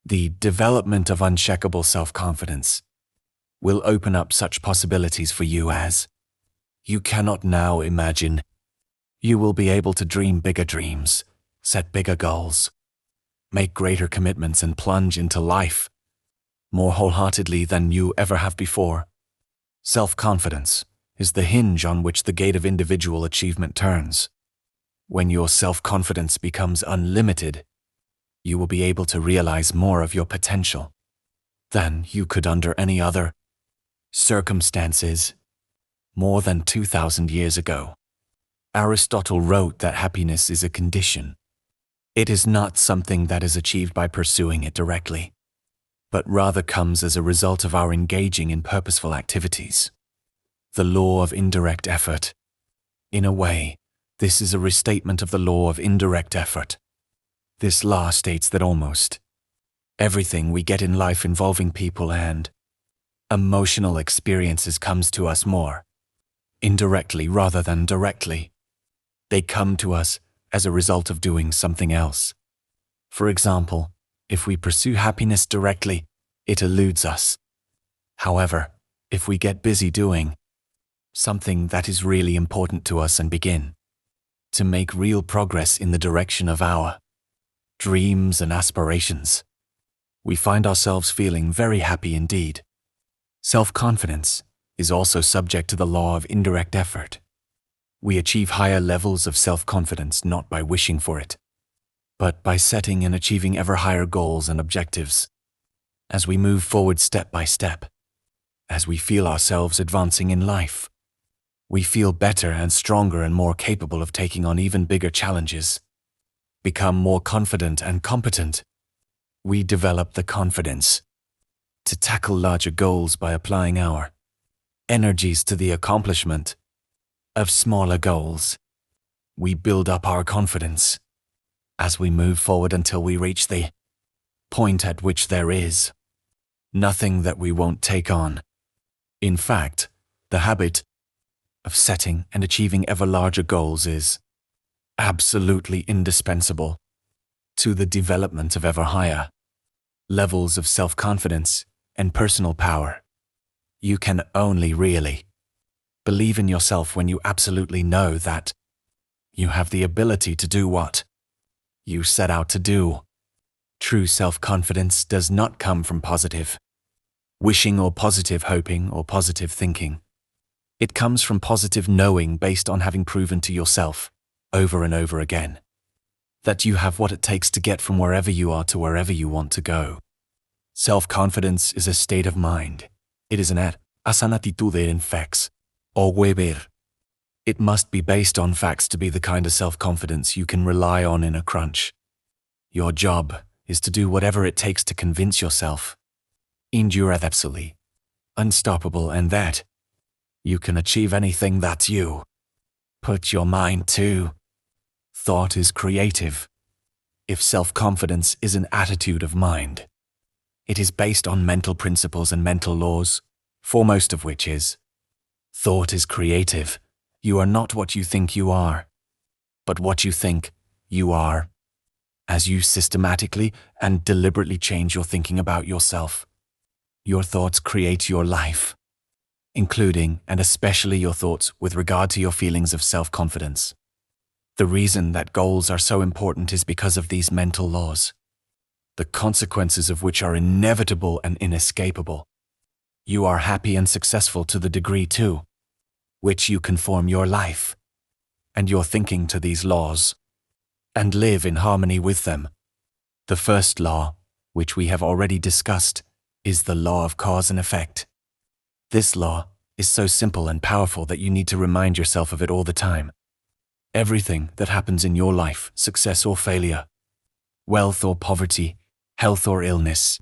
The development of unshakable self-confidence will open up such possibilities for you as you cannot now imagine. You will be able to dream bigger dreams, set bigger goals, make greater commitments and plunge into life more wholeheartedly than you ever have before. Self-confidence is the hinge on which the gate of individual achievement turns. When your self-confidence becomes unlimited, you will be able to realize more of your potential than you could under any other circumstances. More than 2,000 years ago, Aristotle wrote that happiness is a condition. It is not something that is achieved by pursuing it directly, but rather comes as a result of our engaging in purposeful activities. The law of indirect effort. In a way, this is a restatement of the law of indirect effort. This law states that almost everything we get in life involving people and emotional experiences comes to us more indirectly rather than directly. They come to us as a result of doing something else. For example, if we pursue happiness directly, it eludes us. However, if we get busy doing something that is really important to us and begin to make real progress in the direction of our dreams and aspirations, we find ourselves feeling very happy indeed. Self-confidence is also subject to the law of indirect effort. We achieve higher levels of self-confidence not by wishing for it, but by setting and achieving ever higher goals and objectives. As we move forward step by step, as we feel ourselves advancing in life, we feel better and stronger and more capable of taking on even bigger challenges, become more confident and competent. We develop the confidence to tackle larger goals by applying our energies to the accomplishment of smaller goals. We build up our confidence as we move forward until we reach the point at which there is nothing that we won't take on. In fact, the habit of setting and achieving ever larger goals is absolutely indispensable to the development of ever higher levels of self-confidence and personal power. You can only really believe in yourself when you absolutely know that you have the ability to do what you set out to do. True self-confidence does not come from positive wishing or positive hoping or positive thinking. It comes from positive knowing based on having proven to yourself over and over again that you have what it takes to get from wherever you are to wherever you want to go. Self-confidence is a state of mind. It is an attitude en facts, or weber. It must be based on facts to be the kind of self-confidence you can rely on in a crunch. Your job is to do whatever it takes to convince yourself, absolutely unstoppable, and that you can achieve anything that you put your mind to. Thought is creative. If self-confidence is an attitude of mind, it is based on mental principles and mental laws, foremost of which is thought is creative. You are not what you think you are, but what you think you are. As you systematically and deliberately change your thinking about yourself, your thoughts create your life, including and especially your thoughts with regard to your feelings of self-confidence. The reason that goals are so important is because of these mental laws, the consequences of which are inevitable and inescapable. You are happy and successful to the degree to which you conform your life and your thinking to these laws and live in harmony with them. The first law, which we have already discussed, is the law of cause and effect. This law is so simple and powerful that you need to remind yourself of it all the time. Everything that happens in your life, success or failure, wealth or poverty, health or illness,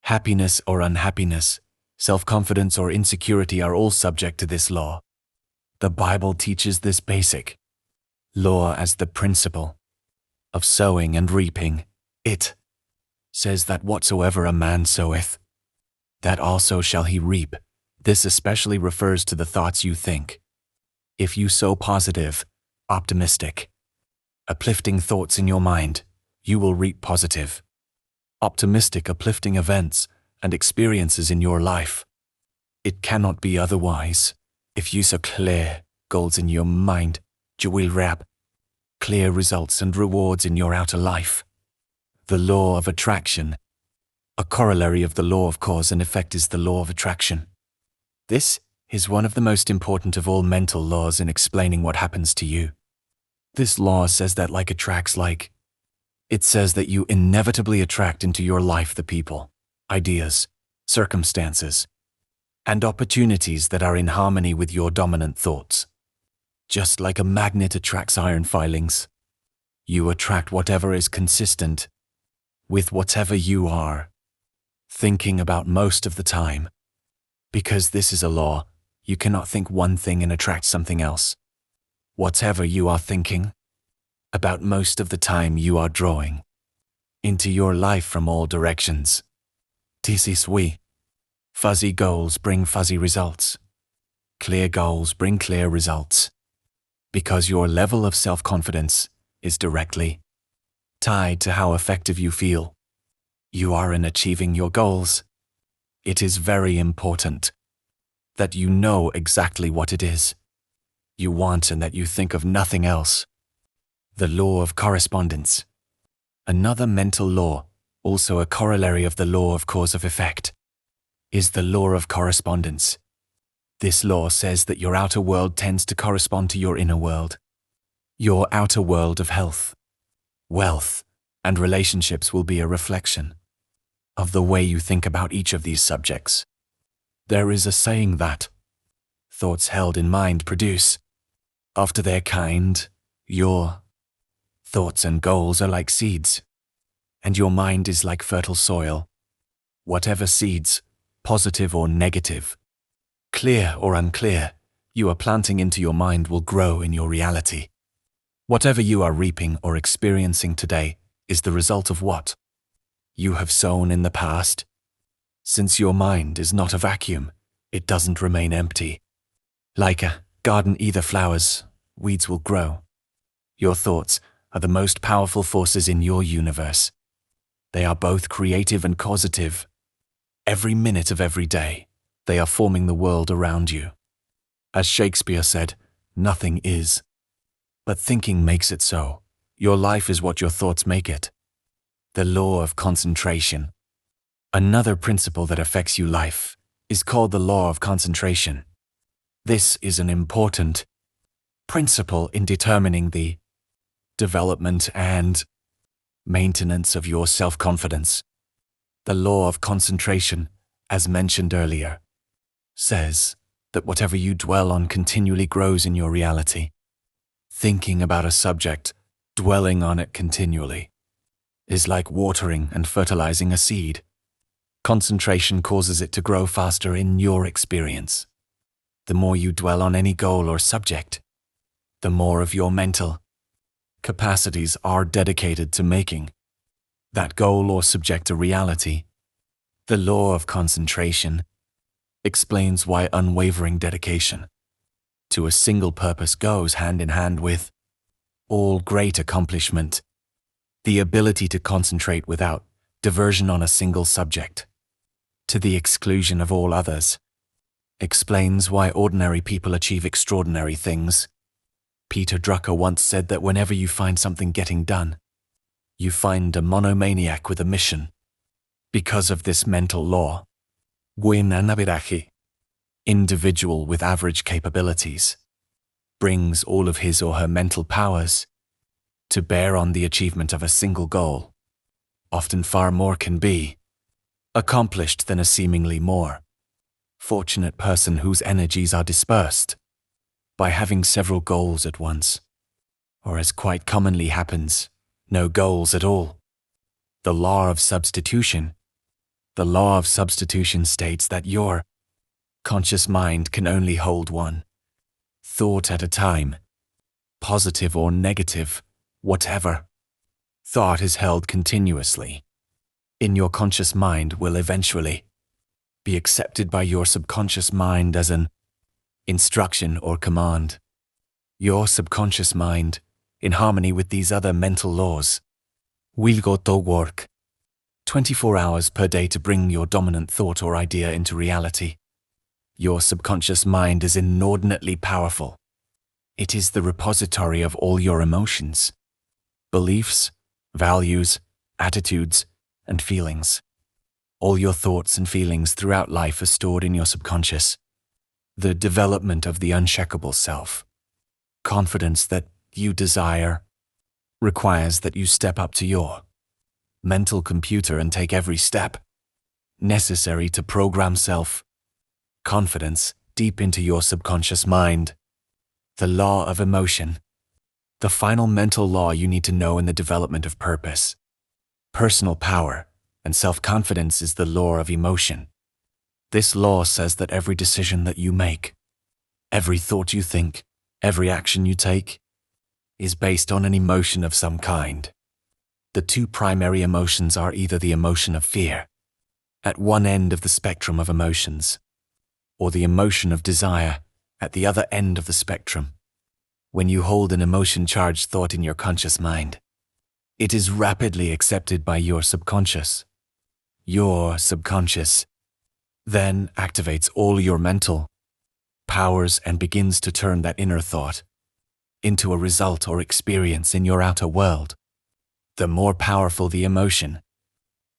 happiness or unhappiness, self-confidence or insecurity are all subject to this law. The Bible teaches this basic law as the principle of sowing and reaping. It says that whatsoever a man soweth, that also shall he reap. This especially refers to the thoughts you think. If you sow positive, optimistic, uplifting thoughts in your mind, you will reap positive, optimistic, uplifting events and experiences in your life. It cannot be otherwise. If you set clear goals in your mind, you will reap clear results and rewards in your outer life. The law of attraction. A corollary of the law of cause and effect is the law of attraction. This is one of the most important of all mental laws in explaining what happens to you. This law says that like attracts like. It says that you inevitably attract into your life the people, ideas, circumstances, and opportunities that are in harmony with your dominant thoughts. Just like a magnet attracts iron filings, you attract whatever is consistent with whatever you are thinking about most of the time. Because this is a law, you cannot think one thing and attract something else. Whatever you are thinking about most of the time, you are drawing into your life from all directions. This is we. Fuzzy goals bring fuzzy results. Clear goals bring clear results. Because your level of self-confidence is directly tied to how effective you feel you are in achieving your goals. It is very important that you know exactly what it is you want and that you think of nothing else. The law of correspondence. Another mental law, also a corollary of the law of cause of effect, is the law of correspondence. This law says that your outer world tends to correspond to your inner world. Your outer world of health, wealth, and relationships will be a reflection of the way you think about each of these subjects. There is a saying that thoughts held in mind produce, after their kind. Your thoughts and goals are like seeds, and your mind is like fertile soil. Whatever seeds, positive or negative, clear or unclear, you are planting into your mind will grow in your reality. Whatever you are reaping or experiencing today is the result of what you have sown in the past. Since your mind is not a vacuum, it doesn't remain empty. Like a garden, either flowers, weeds will grow. Your thoughts are the most powerful forces in your universe. They are both creative and causative. Every minute of every day, they are forming the world around you. As Shakespeare said, nothing is, but thinking makes it so. Your life is what your thoughts make it. The law of concentration. Another principle that affects your life is called the law of concentration. This is an important principle in determining the development and maintenance of your self-confidence. The law of concentration, as mentioned earlier, says that whatever you dwell on continually grows in your reality. Thinking about a subject, dwelling on it continually, is like watering and fertilizing a seed. Concentration causes it to grow faster in your experience. The more you dwell on any goal or subject, the more of your mental capacities are dedicated to making that goal or subject a reality. The law of concentration explains why unwavering dedication to a single purpose goes hand in hand with all great accomplishment. The ability to concentrate without diversion on a single subject, to the exclusion of all others, explains why ordinary people achieve extraordinary things. Peter Drucker once said that whenever you find something getting done, you find a monomaniac with a mission. Because of this mental law, Guinanabirahi, individual with average capabilities, brings all of his or her mental powers to bear on the achievement of a single goal. Often far more can be accomplished than a seemingly more fortunate person whose energies are dispersed by having several goals at once, or as quite commonly happens, no goals at all. The law of substitution. The law of substitution states that your conscious mind can only hold one thought at a time, positive or negative, whatever thought is held continuously in your conscious mind will eventually be accepted by your subconscious mind as an instruction or command. Your subconscious mind, in harmony with these other mental laws, will go to work 24 hours per day to bring your dominant thought or idea into reality. Your subconscious mind is inordinately powerful. It is the repository of all your emotions, beliefs, values, attitudes, and feelings. All your thoughts and feelings throughout life are stored in your subconscious. The development of the unshakable self, confidence that you desire, requires that you step up to your mental computer and take every step necessary to program self-confidence deep into your subconscious mind. The law of emotion, the final mental law you need to know in the development of purpose. Personal power and self-confidence is the law of emotion. This law says that every decision that you make, every thought you think, every action you take, is based on an emotion of some kind. The two primary emotions are either the emotion of fear, at one end of the spectrum of emotions, or the emotion of desire, at the other end of the spectrum. When you hold an emotion-charged thought in your conscious mind, it is rapidly accepted by your subconscious. Your subconscious then activates all your mental powers and begins to turn that inner thought into a result or experience in your outer world. The more powerful the emotion,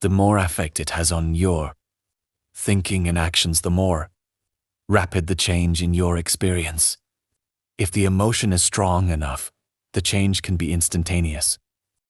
the more effect it has on your thinking and actions, the more rapid the change in your experience. If the emotion is strong enough, the change can be instantaneous.